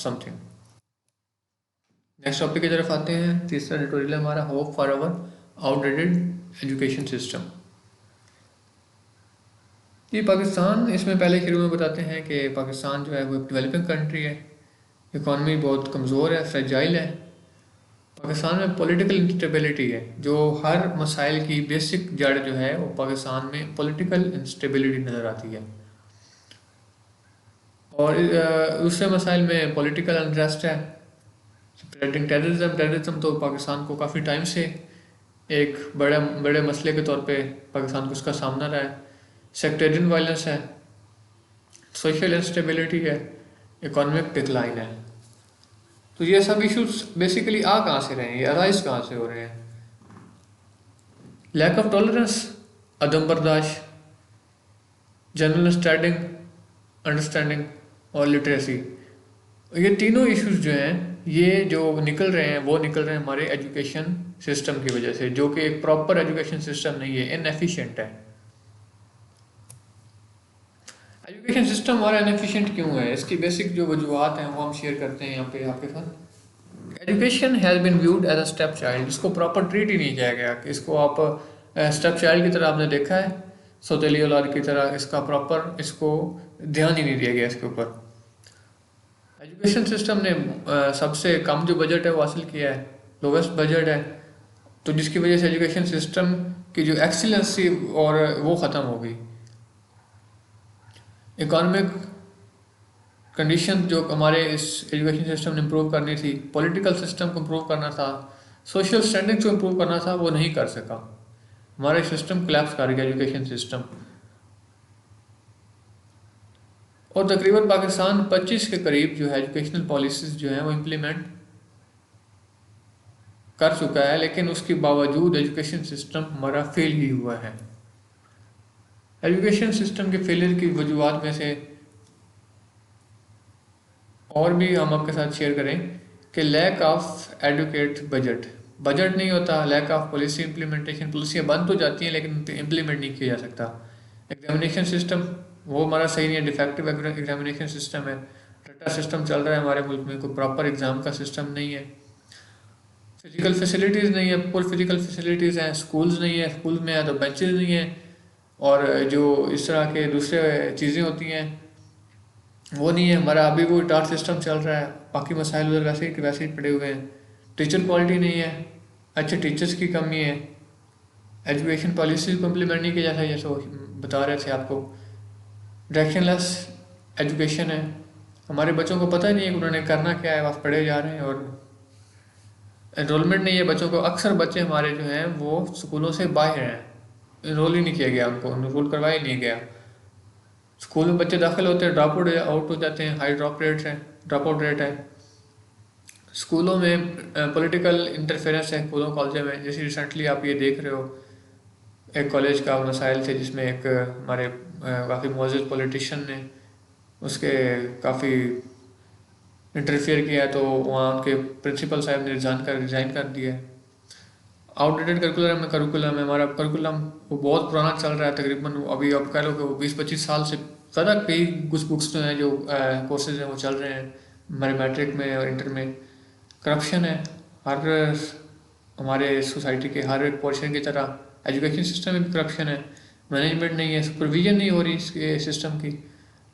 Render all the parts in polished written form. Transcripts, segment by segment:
Something. Next topic की तरफ आते हैं। तीसरा ट्यूटोरियल हमारा hope for our outdated education system. ये पाकिस्तान, इसमें पहले शुरू में बताते हैं कि पाकिस्तान जो है वो एक डेवलपिंग कंट्री है, इकॉनमी बहुत कमज़ोर है, फ्रेजाइल है। पाकिस्तान में पॉलिटिकल इंस्टेबिलिटी है, जो हर मसाइल की बेसिक जड़ जो है वो पाकिस्तान में पॉलिटिकल इंस्टेबिलिटी नज़र आती है। और दूसरे मसाइल में पॉलिटिकल अनरेस्ट है, स्प्रेडिंग टेररिज्म तो पाकिस्तान को काफ़ी टाइम से एक बड़े बड़े मसले के तौर पे पाकिस्तान को उसका सामना रहा है। सेक्टेरियन वायलेंस है, सोशल इंस्टेबिलिटी है, इकोनॉमिक डिक्लाइन है। तो ये सब इश्यूज बेसिकली आ कहाँ से रहे हैं, ये अराइज कहाँ से हो रहे हैं? लैक ऑफ टॉलरेंस, अदम बर्दाश्त, जनरल अंडरस्टैंडिंग और लिटरेसी। ये तीनों इश्यूज जो हैं ये जो निकल रहे हैं वो निकल रहे हैं हमारे एजुकेशन सिस्टम की वजह से, जो कि एक प्रॉपर एजुकेशन सिस्टम नहीं है, इनएफिशिएंट है। एजुकेशन सिस्टम हमारा इनएफिशिएंट क्यों है, इसकी बेसिक जो वजूहत हैं वो हम शेयर करते हैं यहाँ पे आपके साथ। Education has been viewed as a step child, इसको प्रॉपर ट्रीट ही नहीं किया गया कि इसको आप स्टेप चाइल्ड की तरह आपने देखा है, सौतेली औलाद की तरह, इसका प्रॉपर इसको ध्यान ही नहीं दिया गया इसके ऊपर। एजुकेशन सिस्टम ने सबसे कम जो बजट है वो हासिल किया है, लोवेस्ट बजट है, तो जिसकी वजह से एजुकेशन सिस्टम की जो एक्सीलेंसी और वो ख़त्म हो गई। इकोनॉमिक कंडीशन जो हमारे इस एजुकेशन सिस्टम ने इम्प्रूव करनी थी, पॉलिटिकल सिस्टम को इम्प्रूव करना था, सोशल स्टैंडिंग को इम्प्रूव करना था, वो नहीं कर सका। हमारा सिस्टम कोलैप्स कर गया एजुकेशन सिस्टम। और तकरीबन पाकिस्तान 25 के करीब जो है एजुकेशनल पॉलिसीज़ जो हैं वो इम्प्लीमेंट कर चुका है, लेकिन उसके बावजूद एजुकेशन सिस्टम हमारा फेल ही हुआ है। एजुकेशन सिस्टम के फेलियर की वजूहत में से और भी हम आपके साथ शेयर करें कि लैक ऑफ एडुकेट बजट नहीं होता, लैक ऑफ पॉलिसी इम्प्लीमेंटेशन, पॉलिसियाँ बन तो जाती हैं लेकिन इम्प्लीमेंट नहीं किया जा सकता। एग्जामिनेशन सिस्टम वो हमारा सही नहीं है, डिफेक्टिव एग्जामिनेशन सिस्टम है, रट्टा सिस्टम चल रहा है हमारे मुल्क में, कोई प्रॉपर एग्ज़ाम का सिस्टम नहीं है। फिजिकल फैसिलिटीज़ नहीं है, पूरी फिजिकल फैसिलिटीज़ हैं, स्कूल्स नहीं है, स्कूल में है तो बेंचेस नहीं है, और जो इस तरह के दूसरे चीज़ें होती हैं वो नहीं है। हमारा अभी वो टार सिस्टम चल रहा है, बाकी मसाइल उधर वैसे ही पड़े हुए हैं। टीचर क्वालिटी नहीं है, अच्छे टीचर्स की कमी है, एजुकेशन पॉलिसीज को इम्प्लीमेंट नहीं किया जाता, जैसे बता रहे थे आपको। डायरेक्शनलेस एजुकेशन है, हमारे बच्चों को पता ही नहीं है कि उन्होंने करना क्या है, बस पढ़े जा रहे हैं, और एनरोलमेंट नहीं है बच्चों को। अक्सर बच्चे हमारे जो हैं वो स्कूलों से बाहर हैं, इनरोल ही नहीं किया गया, उनको इनरोल करवाया ही नहीं गया। स्कूल में बच्चे दाखिल होते हैं, ड्रॉप आउट हो जाते हैं, हाई ड्रॉप आउट रेट है। स्कूलों में पॉलिटिकल इंटरफेरेंस है, स्कूलों कॉलेजों में, जैसे रिसेंटली आप ये देख रहे हो एक कॉलेज का मसाइल थे जिसमें एक हमारे काफ़ी मोअज़्ज़ज़ पॉलिटिशियन ने उसके काफ़ी इंटरफेयर किया, तो वहाँ उनके प्रिंसिपल साहब ने रिज़ाइन कर दिया। आउटडेटेड करिकुलम है हमारा करिकुलम, वो बहुत पुराना चल रहा है, तकरीबन अभी आप कह लो कि वो 20-25 साल से ज़्यादा कई कुछ बुक्स जो हैं, जो कोर्सेज हैं वो चल रहे हैं हमारे मैट्रिक में और इंटर में। करप्शन है हर हमारे सोसाइटी के हर एक पोर्शन की तरह, एजुकेशन सिस्टम में भी करप्शन है, मैनेजमेंट नहीं है, सुपरविजन नहीं हो रही इसके सिस्टम की,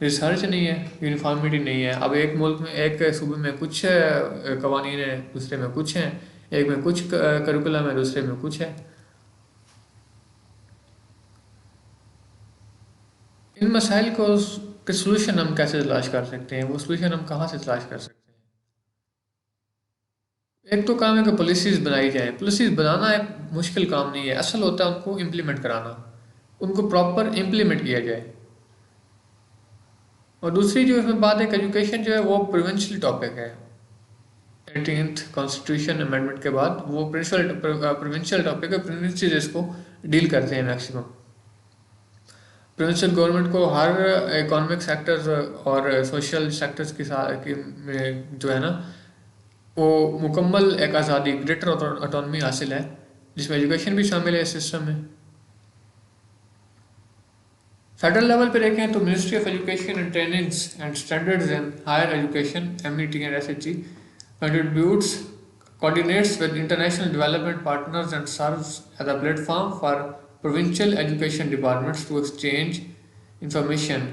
रिसर्च नहीं है, यूनिफॉर्मिटी नहीं है। अब एक मुल्क में, एक सूबे में कुछ कवानीन है, दूसरे में कुछ हैं, एक में कुछ करिकुलम है, दूसरे में कुछ है। इन मसाइल को के सोल्यूशन हम कैसे तलाश कर सकते हैं, वो सोल्यूशन हम कहाँ से तलाश कर सकते हैं? एक तो काम है कि पॉलिसीज़ बनाई जाए। पॉलिसीज़ बनाना एक मुश्किल काम नहीं है, असल होता है उनको इम्प्लीमेंट कराना, उनको प्रॉपर इम्प्लीमेंट किया जाए। और दूसरी जो इसमें बात है कि एजुकेशन जो है वो प्रोविंशियल टॉपिक है। 18th कॉन्स्टिट्यूशन अमेंडमेंट के बाद वो प्रोविंशियल टॉपिक है, प्रोविंसेस इसको डील करते हैं मैक्सिमम। प्रोविंशियल गवर्नमेंट को हर इकोनॉमिक सेक्टर्स और सोशल सेक्टर्स के साथ जो है ना वो मुकम्मल एक आज़ादी, ग्रेटर ऑटोनमी हासिल है, जिसमें एजुकेशन भी शामिल है इस सिस्टम में। फेडरल लेवल पे देखें तो ministry of education and trainings and standards in higher education (MET and SHE) contributes coordinates with international development partners and serves as a platform for provincial education departments to exchange information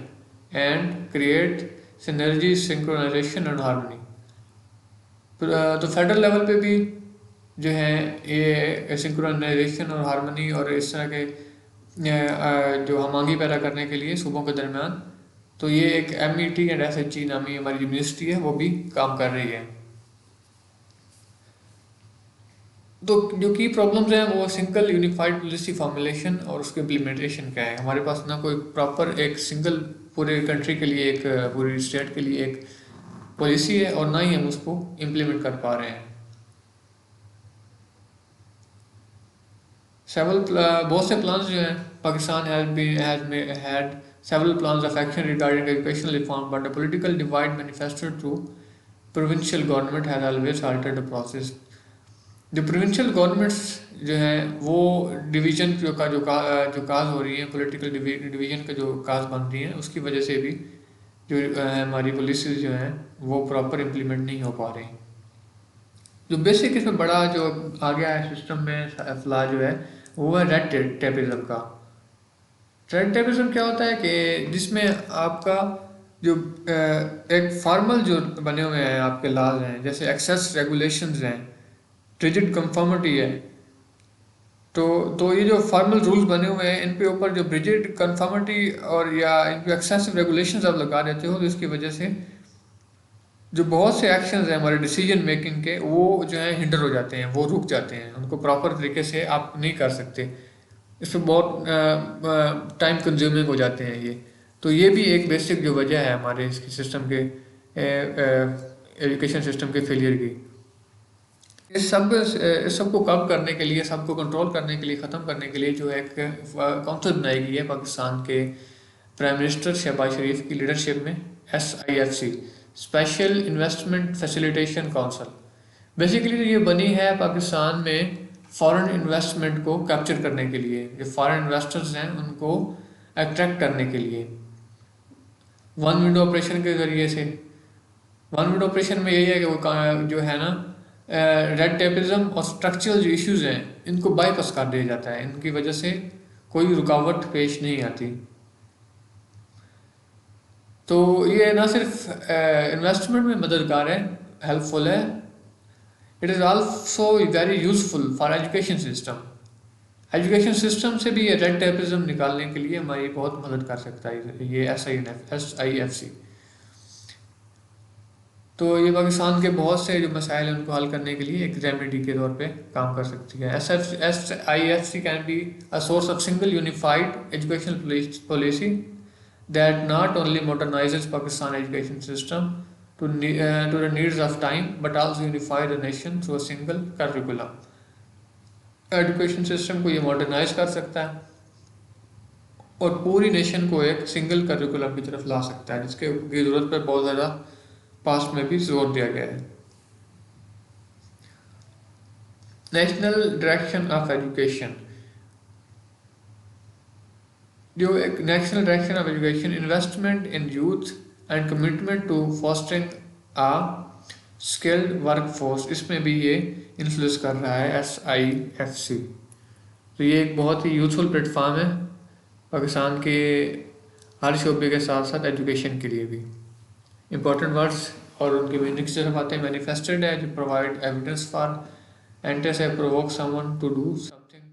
and create synergy, synchronization and harmony. तो federal level पे भी जो है ये synchronisation और harmony और इस तरह के जो हमांगी पैदा करने के लिए सूबों के दरमियान, तो ये एक MET एंड SHE नामी हमारी जो मिनिस्ट्री है वो भी काम कर रही है। तो जो की प्रॉब्लम्स हैं वो सिंगल यूनिफाइड पॉलिसी फॉर्मुलेशन और उसके इम्प्लीमेंटेशन का है। हमारे पास ना कोई प्रॉपर एक सिंगल पूरे कंट्री के लिए, एक पूरी स्टेट के लिए एक पॉलिसी है और ना ही हम उसको इम्प्लीमेंट कर पा रहे हैं। बहुत से प्लान्स जो हैं, Pakistan had several plans of action regarding educational reform, but the political divide manifested through provincial government has always altered the process. जो प्रोविंशियल गवर्नमेंट्स जो हैं वो डिवीजन जो काज हो रही है, पॉलिटिकल डिवीजन का जो काज बन रही है, उसकी वजह से भी जो हमारी पॉलिसीज जो हैं वो प्रॉपर इम्प्लीमेंट नहीं हो पा रही। जो बेसिक इसमें बड़ा जो आ गया है सिस्टम में फ्ला जो है वो है रेड टेपिज्म का। रेड टेपिज्म क्या होता है कि जिसमें आपका जो एक फॉर्मल जो बने हुए हैं आपके लॉज हैं, जैसे एक्सेस रेगुलेशंस हैं, रिजिड कंफर्मिटी है, तो ये जो फॉर्मल रूल्स बने हुए हैं इन पे ऊपर जो रिजिड कंफर्मिटी और या इन पे एक्सेसिव रेगुलेशंस आप लगा देते हो, तो इसकी वजह से जो बहुत से एक्शंस हैं हमारे डिसीजन मेकिंग के वो जो है हिंडर हो जाते हैं, वो रुक जाते हैं, उनको प्रॉपर तरीके से आप नहीं कर सकते। इसमें बहुत टाइम कंज्यूमिंग हो जाते हैं ये। तो ये भी एक बेसिक जो वजह है हमारे इसके सिस्टम के एजुकेशन सिस्टम के फेलियर की। इस सब को कम करने के लिए, सबको कंट्रोल करने के लिए, ख़त्म करने के लिए जो एक काउंसिल बनाई गई है पाकिस्तान के प्राइम मिनिस्टर शहबाज शरीफ की लीडरशिप में, SIFC special investment facilitation council. Basically ये बनी है पाकिस्तान में फॉरेन इन्वेस्टमेंट को कैप्चर करने के लिए, जो फॉरेन इन्वेस्टर्स हैं उनको अट्रैक्ट करने के लिए वन विंडो ऑपरेशन के ज़रिए से। वन विंडो ऑपरेशन में यही है कि वो जो है ना रेड टेपिज्म और स्ट्रक्चरल जो इश्यूज हैं इनको बाईपास कर दिया जाता है, इनकी वजह से कोई रुकावट पेश नहीं आती। तो ये ना सिर्फ इन्वेस्टमेंट में मददगार है, हेल्पफुल है, it is also very useful for education system. Education system से भी ये रेड टेपिज्म निकालने के लिए हमारी बहुत मदद कर सकता है ये SIFC। तो ये पाकिस्तान के बहुत से जो मसाइल हैं उनको हल करने के लिए एक रेमेडी के तौर पे काम कर सकती है। SIFC can be a source of single unified educational policy that not only modernizes Pakistan education system to the needs of time but also unify the nation through a single curriculum। Education system को ये modernise कर सकता है और पूरी nation को एक single curriculum की तरफ ला सकता है, जिसके की ज़रूरत पर बहुत ज़्यादा पास्ट में भी जोर दिया गया है। नेशनल डायरेक्शन ऑफ एजुकेशन, जो एक national direction of education, investment in youth and commitment to fostering a skilled work force, इसमें भी ये इन्फ्लुएंस कर रहा है SIFC। तो ये एक बहुत ही यूथफुल प्लेटफॉर्म है पाकिस्तान के हर शोबे के साथ साथ एजुकेशन के लिए भी। इंपॉर्टेंट वर्ड्स और उनकी मीनिंग की तरफ आते हैं। मैनिफेस्टेड है जो प्रोवाइड एविडेंस फॉर एंटेस है provoke someone to do something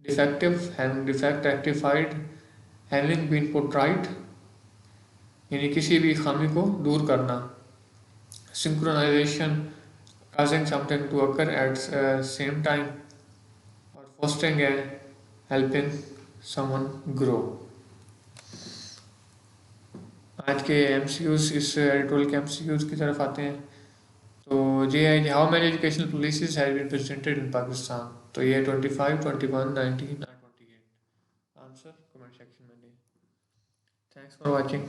defective, having defect rectified, having been put right, यानी किसी भी खामी को दूर करना। Synchronization, causing something to occur at same time, और fostering है helping someone grow। आज के MCQs, इस एडिटोरियल के MCQs की तरफ आते हैं। तो ये है how many educational policies have been presented in Pakistan. तो ये 25, 21, 19 और 28। आंसर कमेंट सेक्शन में दें। Thanks for watching.